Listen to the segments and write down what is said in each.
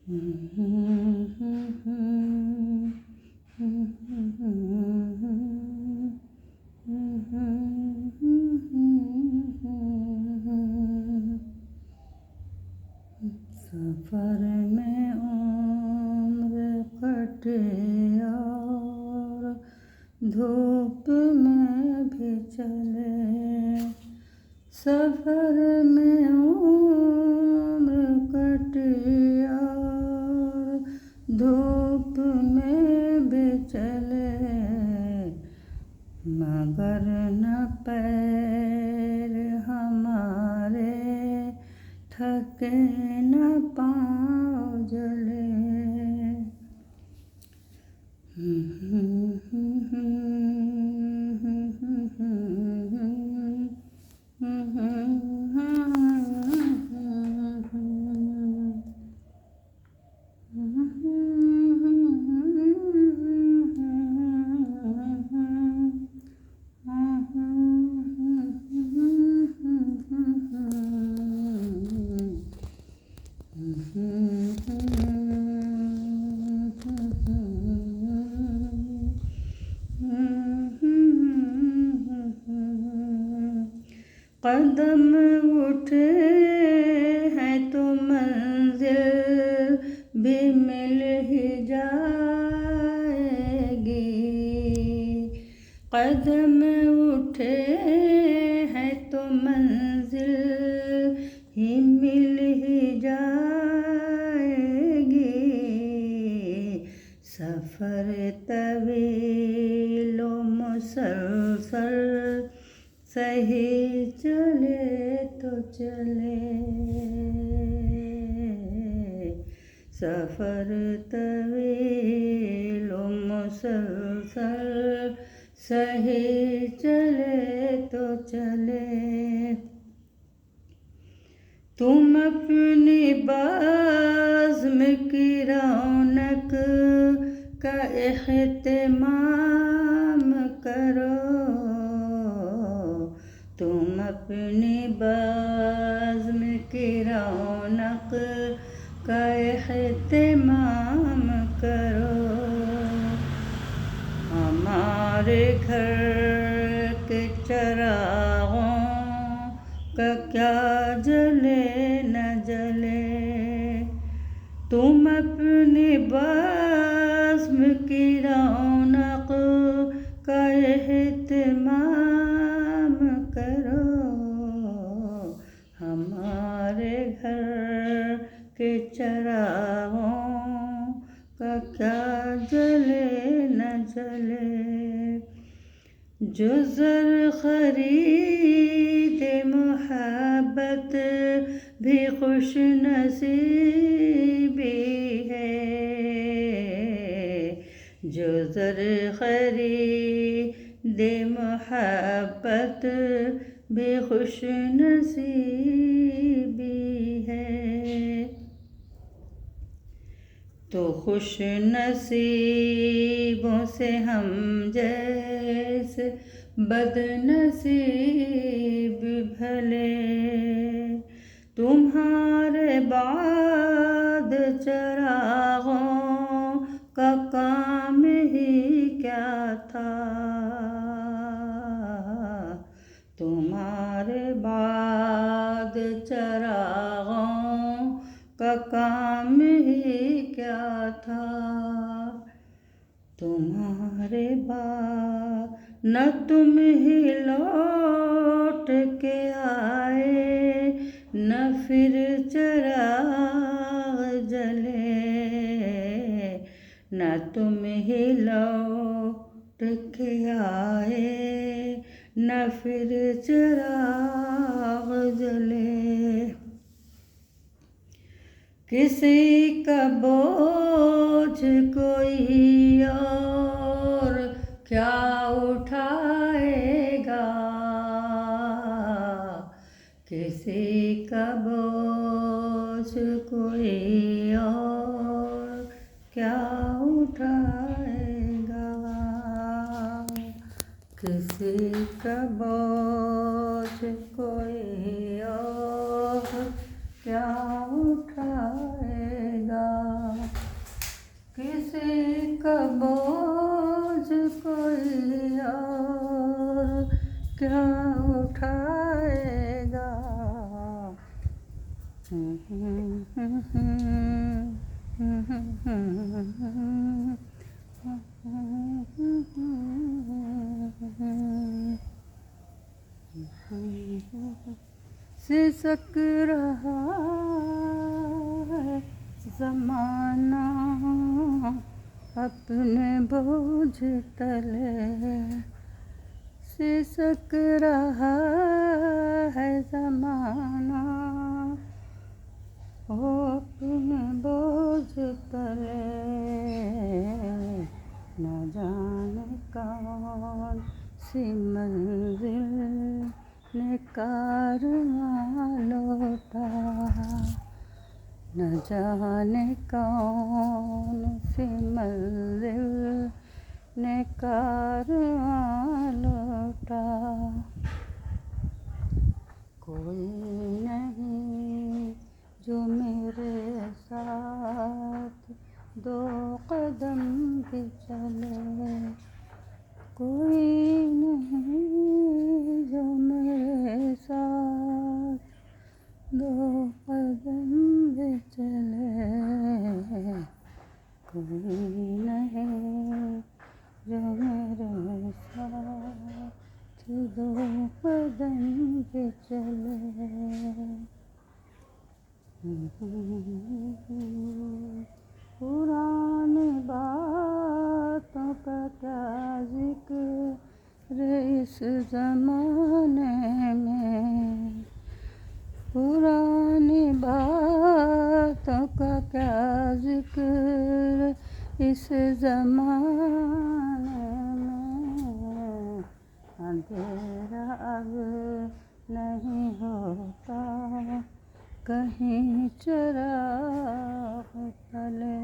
सफर में उम्र कटे और धूप में भी चले, सफर में उम्र कटे और धूप में भी चले, मगर न पैर हमारे थके न पाँव जले। कदम उठे हैं तो मंजिल भी मिल ही जाएगी, कदम उठे हैं तो मंजिल ही मिल ही जाएगी, सफ़र तवील मुसलसल सही चले तो चले, सफ़र तवील मुसलसल सही चले तो चले। तुम अपनी बाज़्म की रौनक का एहतिमाम करो, तुम अपनी बाज़्म की रौनक का एहतिमाम करो, हमारे घर के चरागों का क्या जले न जले, तुम अपनी बाज़्म की रौनक का एहतिमाम करो, हमारे घर के चरागों का क्या जले न जले। जो ज़र ख़रीदे मोहब्बत भी खुश नसीबी है, जो ज़र ख़रीदे मोहब्बत भी खुश नसीबी है, तो खुश नसीबों से हम जैसे बदनसीब भले, तुम्हारे बाद चरागों का काम ही क्या था, तुम्हारे बाद चरागों का काम ही क्या था, तुम्हारे बाद न तुम ही लौट के आए, न फिर चराग जले, न तुम ही लौट के आए, न फिर चराग जले। किसी का बोझ कोई और क्या उठाएगा, किसी का बोझ कोई और क्या उठाएगा, किसी का बोझ कोई और क्या उठाएगा। का बोझ कोई और क्या उठाएगा। सिसक रहा है ज़माना अपने बोझ तले। सिसक रहा है ज़माना अपने बोझ तले। न जाने कौन सी मंजिल ने कारवां लौटा। न जाने कौन सी मंजिल ने कारवां लौटा। कोई नहीं जो मेरे साथ दो कदम भी चले। कोई नहीं जो मेरे साथ दो कदम भी चले। कोई नहीं जो मेरे साथ दो कदम भी चले। पुरानी बातों का क्या जिक्र इस ज़माने में। पुरानी बातों का क्या जिक्र इस ज़माने में। अंधेरा अब नहीं होता कहीं चिराग तले।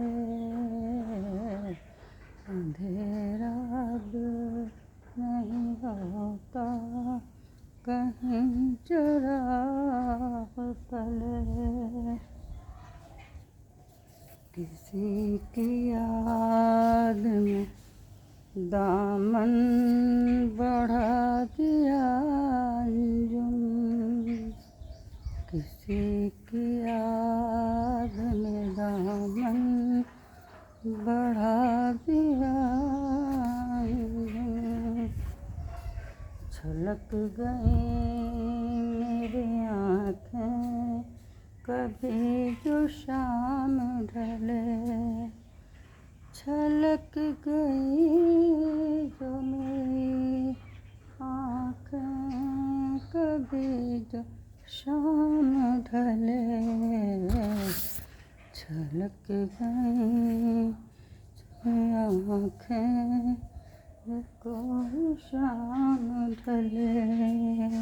अंधेरा अब नहीं होता कहीं चिराग तले। किसी की याद में दामन बढ़ा दिया अंजुम। किसी की याद में दामन बढ़ा दिया अंजुम। छलक गई मेरी आँखें कभी जो शाम ढले। छलक गई जो मेरी आँखें कभी जो शाम ढले। छलक गई जो आँखें कोई शाम ढले।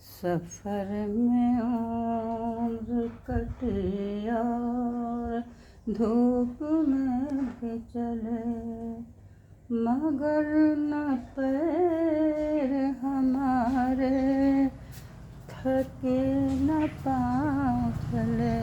सफ़र में उम्र कटी और धूप में भी चले। मगर न पैर हमारे थके न पाँव चले।